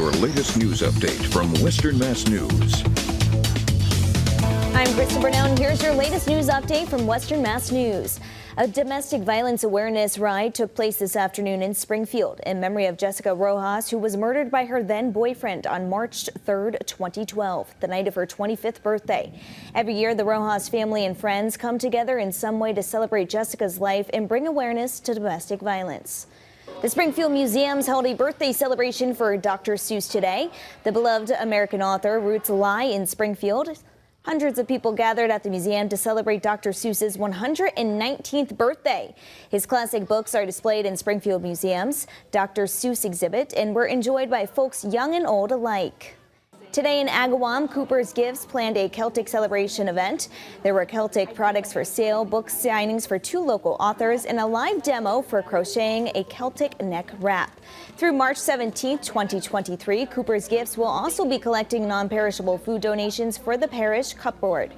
your latest news update from Western Mass News. I'm Kristen Burnell, and here's your latest news update from Western Mass News. A domestic violence awareness ride took place this afternoon in Springfield in memory of Jessica Rojas, who was murdered by her then boyfriend on March 3rd, 2012, the night of her 25th birthday. Every year, the Rojas family and friends come together in some way to celebrate Jessica's life and bring awareness to domestic violence. The Springfield Museums held a birthday celebration for Dr. Seuss today. The beloved American author roots lie in Springfield. Hundreds of people gathered at the museum to celebrate Dr. Seuss's 119th birthday. His classic books are displayed in Springfield Museum's Dr. Seuss exhibit and were enjoyed by folks young and old alike. Today in Agawam, Cooper's Gifts planned a Celtic celebration event. There were Celtic products for sale, book signings for 2 local authors, and a live demo for crocheting a Celtic neck wrap. Through March 17, 2023, Cooper's Gifts will also be collecting non-perishable food donations for the parish cupboard.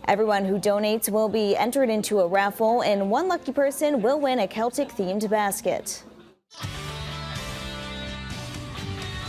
Everyone who donates will be entered into a raffle, and one lucky person will win a Celtic-themed basket.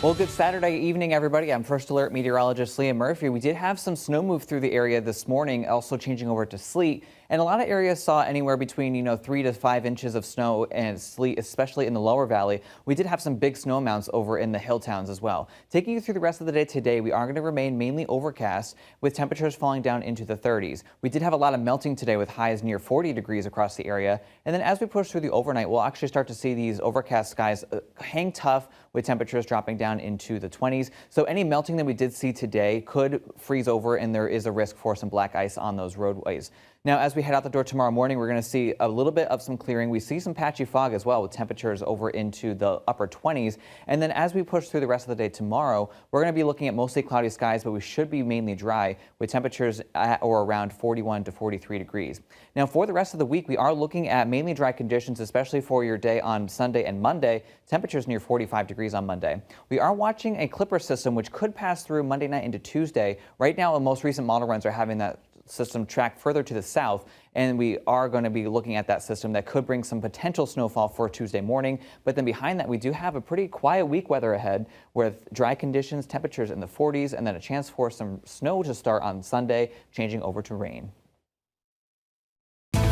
Well, good Saturday evening, everybody. I'm First Alert meteorologist Leah Murphy. We did have some snow move through the area this morning, also changing over to sleet. And a lot of areas saw anywhere between, 3 to 5 inches of snow and sleet, especially in the lower valley. We did have some big snow amounts over in the hill towns as well. Taking you through the rest of the day today, we are going to remain mainly overcast with temperatures falling down into the 30s. We did have a lot of melting today with highs near 40 degrees across the area. And then as we push through the overnight, we'll actually start to see these overcast skies hang tough with temperatures dropping down into the 20s. So any melting that we did see today could freeze over, and there is a risk for some black ice on those roadways. Now, as we head out the door tomorrow morning, we're going to see a little bit of some clearing. We see some patchy fog as well with temperatures over into the upper 20s. And then as we push through the rest of the day tomorrow, we're going to be looking at mostly cloudy skies, but we should be mainly dry with temperatures at or around 41 to 43 degrees. Now, for the rest of the week, we are looking at mainly dry conditions, especially for your day on Sunday and Monday. Temperatures near 45 degrees on Monday. We are watching a Clipper system which could pass through Monday night into Tuesday. Right now, most recent model runs are having that system track further to the south, and we are going to be looking at that system that could bring some potential snowfall for Tuesday morning. But then behind that, we do have a pretty quiet week weather ahead with dry conditions, temperatures in the 40s, and then a chance for some snow to start on Sunday, changing over to rain.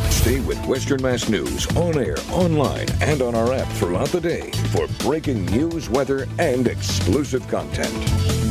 Stay with Western Mass News on air, online, and on our app throughout the day for breaking news, weather, and exclusive content.